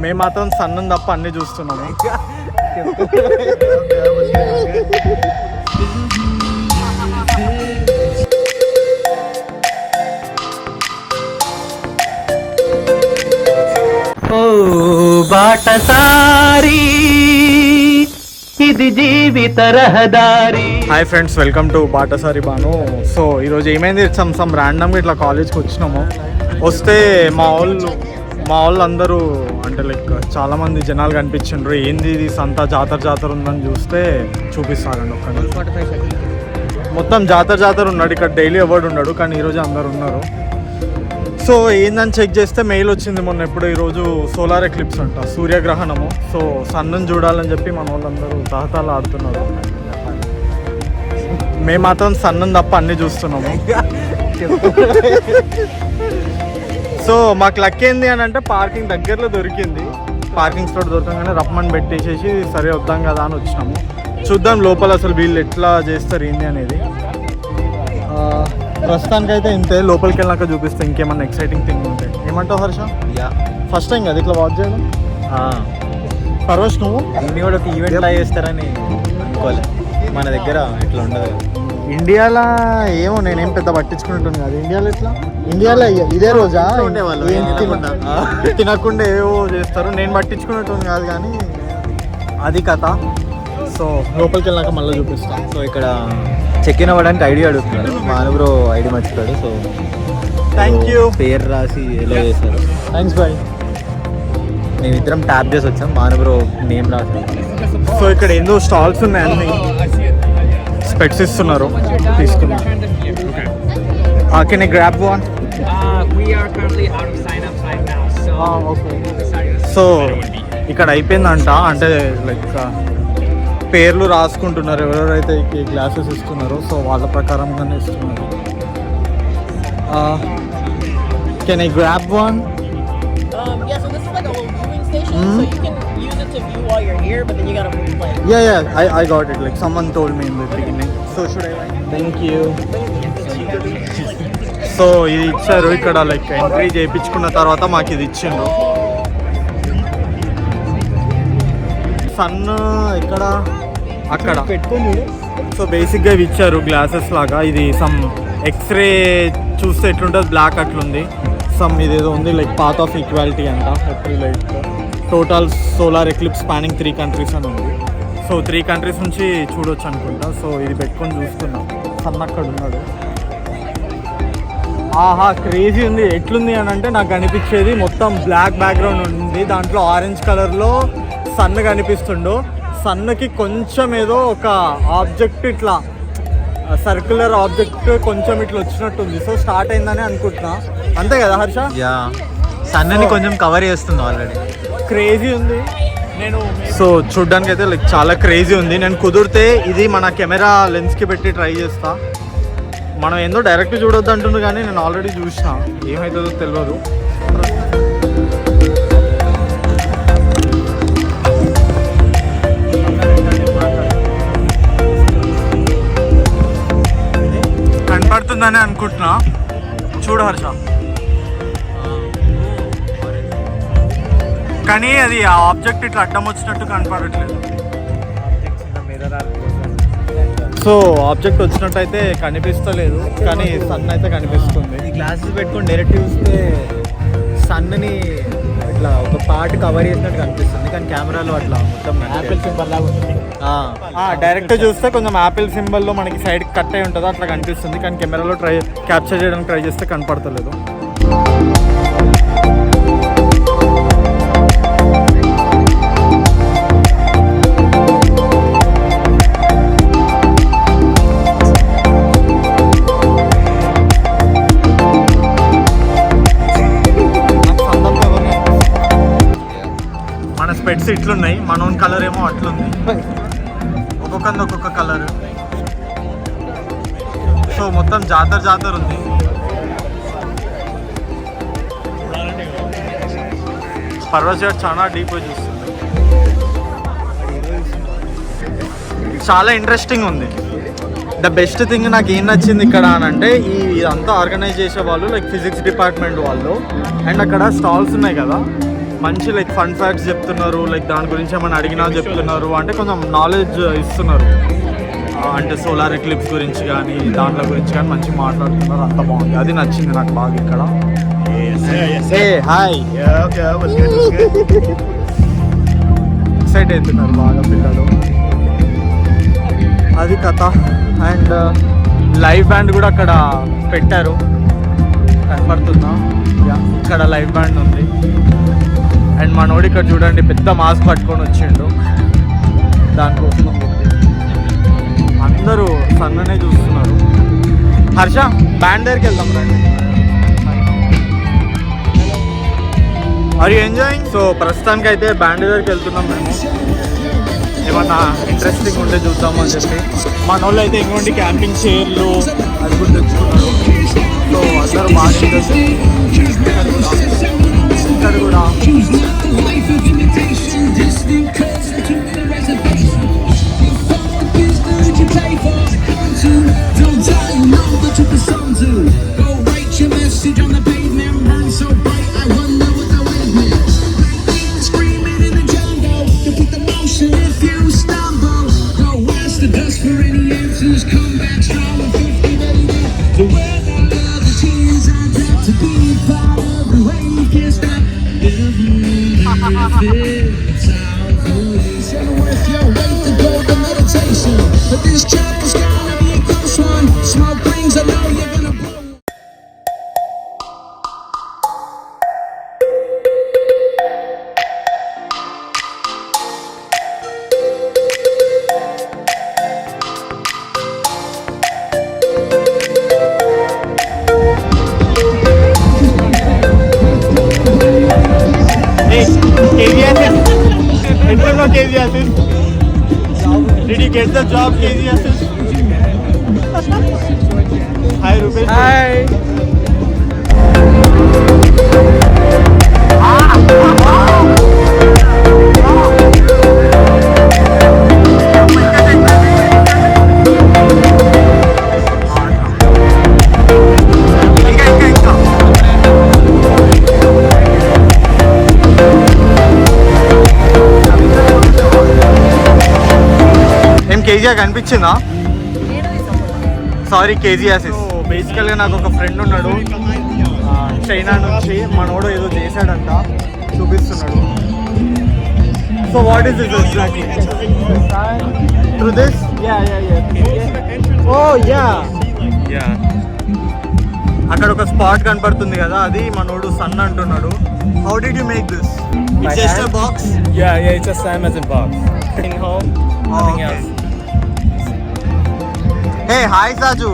మేము మాత్రం సన్నం తప్ప అన్ని చూస్తున్నాము. ఓ బాటసారి ఇది జీవిత రహదారి. Hi friends, welcome to Batasari Banu. So ఈరోజు ఏమైంది, సమ్ ర్యాండమ్గా ఇట్లా కాలేజ్కి వచ్చినాము. వస్తే మా వాళ్ళు అందరూ అంటే లైక్ చాలామంది జనాలు కనిపించిండ్రు. ఏంది ఇది సంత జాతర ఉందని చూస్తే చూపిస్తారండి. ఒక్క మొత్తం జాతర ఉన్నాడు ఇక్కడ. డైలీ ఎవడు ఉన్నాడు, కానీ ఈరోజు అందరు ఉన్నారు. సో ఏందని చెక్ చేస్తే మెయిల్ వచ్చింది మొన్న ఎప్పుడు. ఈరోజు సోలార్ ఎక్లిప్స్ అంట, సూర్యగ్రహణము. సో సన్నుని చూడాలని చెప్పి మన వాళ్ళందరూ తహతాలు ఆడుతున్నారు. మేము మాత్రం సన్నుని తప్ప అన్నీ చూస్తున్నాము. సో మాకు లక్ ఏంది అని అంటే పార్కింగ్ దగ్గరలో దొరికింది. పార్కింగ్ స్లాట్ దొరకగానే రమ్మని పెట్టేసేసి సరే వద్దాం కదా అని వచ్చినాము. చూద్దాం లోపల అసలు వీళ్ళు ఎట్లా చేస్తారు ఏంది అనేది. ప్రస్తుతానికైతే ఇంతే. లోపలికి వెళ్ళాక చూపిస్తే ఇంకేమన్నా ఎక్సైటింగ్ థింగ్ ఉంటాయి. ఏమంటావు హర్ష? ఫస్ట్ టైం కదా ఇట్లా వాచ్ చేయడం. పర్వష్ నువ్వు ఇన్ని కూడా ఒక ఈవెంట్ లా చేస్తారని అనుకోవాలి. మన దగ్గర ఇట్లా ఉండదు. ఇండియాలో ఏమో నేనేం పెద్ద పట్టించుకున్నట్టు కాదు. ఇండియాలో ఇదే రోజా తినకుండా ఏవో చేస్తారు. నేను పట్టించుకున్నట్టు కాదు, కానీ అది కథ. సో లోపలికి వెళ్ళాక మళ్ళీ చూపిస్తాను. సో ఇక్కడ చెక్ ఇన్ అవ్వడానికి ఐడి అడుగుతున్నారు. మానబ్రో ఐడి మర్చిపోయాడు. So thank you. పేరు రాసి ఎలా చేస్తారు. Thanks bye. మేమిద్దరం ట్యాప్ చేసి వచ్చాం. మానబ్రో నేమ్ రాసి. సో ఇక్కడ ఏందో స్టాల్స్ ఉన్నాయి, అన్ని స్పెట్స్ ఇస్తున్నారు. తీసుకున్నాం. Can I grab one? So ఇక్కడ అయిపోయిందంట. అంటే లైక్ పేర్లు రాసుకుంటున్నారు ఎవరెవరైతే ఈ గ్లాసెస్ ఇస్తున్నారో. సో వాళ్ళ ప్రకారంగానే ఇస్తున్నారు. Can I grab one? I got it. Like someone told me in the beginning. So should I write? Thank you. So ఇది ఇచ్చారు ఇక్కడ. లైక్ ఎంట్రీ చేయించుకున్న తర్వాత మాకు ఇది ఇచ్చిండ్రు. సన్ ఇక్కడ అక్కడ పెట్టుకొని. సో బేసిక్గా ఇవి ఇచ్చారు గ్లాసెస్ లాగా. ఇది సమ్ ఎక్స్రే చూస్తే ఎట్లుంటుంది, బ్లాక్ అట్లుంది. సమ్ ఇదేదో ఉంది లైక్ పాత్ ఆఫ్ ఈక్వాలిటీ అంట. Like total solar eclipse spanning 3 countries అని ఉంది. సో 3 countries నుంచి చూడొచ్చు అనుకుంటా. సో ఇది పెట్టుకొని చూస్తున్నాం. సన్ అక్కడ ఉన్నాడు. ఆహా, క్రేజీ ఉంది. ఎట్లుంది అని అంటే నాకు కనిపించేది మొత్తం బ్లాక్ బ్యాక్గ్రౌండ్ ఉంది. దాంట్లో ఆరెంజ్ కలర్లో సన్ కనిపిస్తుండు. సన్కి కొంచెం ఏదో ఒక ఆబ్జెక్ట్ ఇట్లా సర్క్యులర్ ఆబ్జెక్ట్ కొంచెం ఇట్లా వచ్చినట్టుంది. సో స్టార్ట్ అయిందని అనుకుంటున్నా. అంతే కదా హర్ష? సన్నని కొంచెం కవర్ చేస్తుంది ఆల్రెడీ. క్రేజీ ఉంది. సో చూడ్డానికి అయితే లైక్ చాలా క్రేజీ ఉంది. నేను కుదిరితే ఇది మన కెమెరా లెన్స్కి పెట్టి ట్రై చేస్తా. మనం ఏందో డైరెక్ట్ చూడొద్దు అంటుండ్రు, కానీ నేను ఆల్రెడీ చూసిన. ఏమవుతుందో తెలియదు. కనపడుతుందని అనుకుంటున్నా. చూడు హర్ష. కానీ అది ఆ ఆబ్జెక్ట్ ఇట్లా అడ్డం వచ్చినట్టు కనపడట్లేదు. సో ఆబ్జెక్ట్ వచ్చినట్టు అయితే కనిపిస్తలేదు, కానీ సన్ అయితే కనిపిస్తుంది. ఈ గ్లాసెస్ పెట్టుకొని డైరెక్ట్ చూస్తే సన్ని ఇట్లా ఒక పార్ట్ కవర్ చేసినట్టు కనిపిస్తుంది. కానీ కెమెరాలో అట్లా మొత్తం యాపిల్ సింబల్ లాగా ఉంటుంది. డైరెక్ట్ చూస్తే కొంచెం యాపిల్ సింబల్లో మనకి సైడ్ కట్ అయి ఉంటుందో అట్లా కనిపిస్తుంది. కానీ కెమెరాలో క్యాప్చర్ చేయడానికి ట్రై చేస్తే కనపడతలేదు. స్పెట్స్ ఇట్లున్నాయి, మన ఓన్ కలర్ ఏమో అట్లుంది. ఒక్కొక్కరిది ఒక్కొక్క కలర్. సో మొత్తం జాతర ఉంది. పర్వస్ గారు చాలా డీప్ చూస్తుంది. చాలా ఇంట్రెస్టింగ్ ఉంది. ద బెస్ట్ థింగ్ నాకు ఏం నచ్చింది ఇక్కడ అని అంటే ఇదంతా ఆర్గనైజ్ చేసే వాళ్ళు లైక్ ఫిజిక్స్ డిపార్ట్మెంట్ వాళ్ళు. అండ్ అక్కడ స్టాల్స్ ఉన్నాయి కదా, మంచి లైక్ ఫన్ ఫ్యాక్ట్స్ చెప్తున్నారు, లైక్ దాని గురించి ఏమైనా అడిగినా చెప్తున్నారు, అంటే కొంచెం నాలెడ్జ్ ఇస్తున్నారు. అంటే సోలార్ ఎక్లిప్స్ గురించి కానీ దాంట్లో గురించి కానీ మంచిగా మాట్లాడుతున్నారు, అంత బాగుంది. అది నచ్చింది నాకు బాగా ఇక్కడ. హాయ్, ఎక్సైట్ అవుతున్నారు బాగా పిల్లలు. అది కథ. అండ్ లైవ్ బ్యాండ్ కూడా అక్కడ పెట్టారు, కనపడుతుందా? ఇక్కడ లైవ్ బ్యాండ్ ఉంది. అండ్ మనోడు ఇక్కడ చూడండి పెద్ద మాస్క్ పట్టుకొని వచ్చిండు దానికోసం. అందరూ సన్ననే చూస్తున్నారు. హర్ష, బ్యాండ్ దగ్గరికి వెళ్దాం రండి. Are you enjoying? సో ప్రస్తుతానికి అయితే బ్యాండ్ దగ్గరికి వెళ్తున్నాం మేము. ఏమన్నా ఇంట్రెస్టింగ్ ఉంటే చూద్దాము అని చెప్పి. మన వాళ్ళు అయితే ఇంకోటి క్యాంపింగ్ చైర్లు అది కూడా తెచ్చుకున్నారు. సో అందరూ బాగా ఇక్కడ కూడా KG assist. Did you get the job, KG assist? Hi, Rupesh. Hi. KGR కనిపించిందా? Sorry, KGR. బేసికల్గా నాకు ఒక ఫ్రెండ్ ఉన్నాడు చైనా నుంచి. మనోడు ఏదో చేశాడంట, చూపిస్తున్నాడు. So what is this exactly? Through this? Oh yeah, అక్కడ ఒక స్పాట్ కనపడుతుంది కదా, అది మనోడు సన్ అంటున్నాడు. How did you make this? It's just a box? Yeah, it's just Amazon box. Bring home, nothing else. Hey, hi Saju.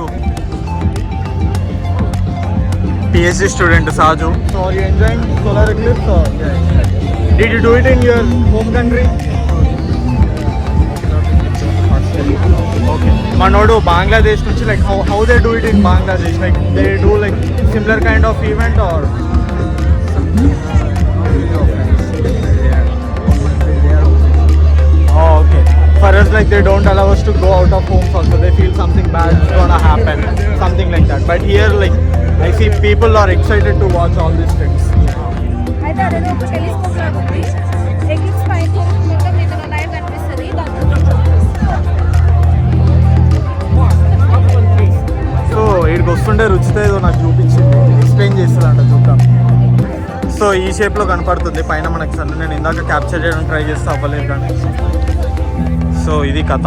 PhD student Saju. So are you enjoying solar eclipse or? Did you do it in your home country? Okay. Manodu Bangladesh nunchi, like how they do it in Bangladesh? Like they do like similar kind of event or? Oh, okay. For us, like they don't allow us to go out of homes also. They feel something bad is gonna happen, something like that. But here, like I see people are excited to watch all these things. అయితే అదేదో ఒక telescope లాగా ఉంది. Eclipse పైకి మొత్తం మీకు live కనిపిస్తుంది. So ఇక్కడికి వస్తుంటే రుచితో ఏదో నాకు చూపించింది, ఎక్స్ప్లెయిన్ చేస్తుందంట, చూద్దాం. సో ఈ షేప్లో కనపడుతుంది పైన మనకి సన్. నేను ఇందాక క్యాప్చర్ చేయడానికి ట్రై చేస్తే అవ్వలేదు కానీ. సో ఇది కథ.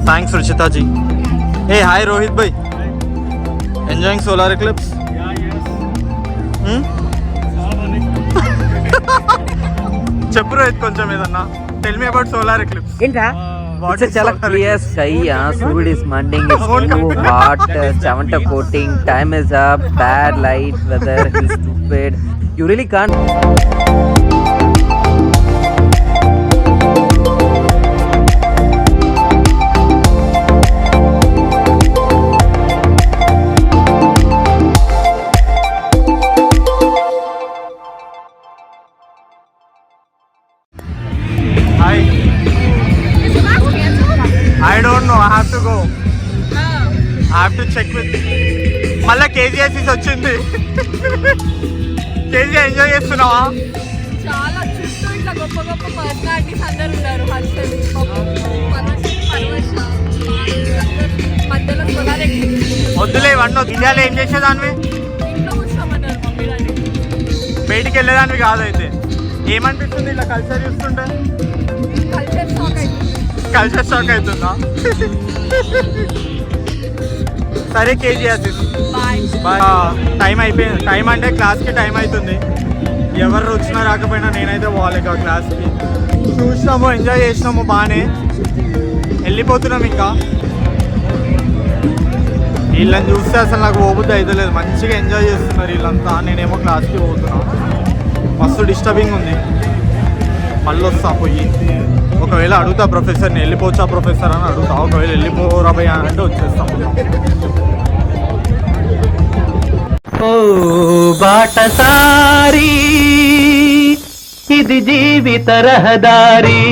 థ్యాంక్స్ రుచితాజీ. ఏ హాయ్ రోహిత్ భాయ్, ఎంజాయింగ్ సోలార్ ఎక్లిప్స్? చెప్పు రోహిత్ కొంచెం ఏదన్నా. Tell me about solar eclipse. ఏంట్రా? It's a clear sky, Surya is manding, it's too hot, Chavanta coating, time is up, bad light, weather is stupid. You really can't. Hi. I don't know. I have to go. I have to check with. మళ్ళా KGs వచ్చింది. KG enjoy చేస్తున్నావా? చాలా personalities అందరు ఉన్నారు. హర్షల్, పరవశ, మధ్యలో సోలారెడ్డి. వద్దులే ఇవన్నీ ఇండియాలో ఏం చేసేదానివి? ఇంట్లో కూర్చోమన్నారు మమ్మీ డాడీ. బయటికి వెళ్ళేదానివి కాదైతే. ఏమనిపిస్తుంది ఇలా కల్చర్ చూస్తుంటే? కల్చర్ షాక్ అవుతుంది. కల్చర్ షాక్ అవుతుందా? సరే కేజీ అది బాయ్. టైం అయిపోయింది. టైం అంటే క్లాస్కి టైం అవుతుంది. ఎవరు వచ్చినా రాకపోయినా నేనైతే పోవాలి ఇక క్లాస్కి. చూసినాము, ఎంజాయ్ చేసినాము బాగానే. వెళ్ళిపోతున్నాం ఇంకా. వీళ్ళని చూస్తే అసలు నాకు పోబుద్ది అయితే లేదు. మంచిగా ఎంజాయ్ చేస్తున్నారు వీళ్ళంతా. నేనేమో క్లాస్కి పోతున్నా. మస్తు డిస్టర్బింగ్ ఉంది. మళ్ళీ వస్తా పోయి. ఒకవేళ అడుగుతా ప్రొఫెసర్ని, వెళ్ళిపోవచ్చా ప్రొఫెసర్ అని అడుగుతా. ఒకవేళ వెళ్ళిపోరా భయ్యా అంటే వచ్చేస్తాం. ఓ బాటసారి ఇది జీవిత రహదారి.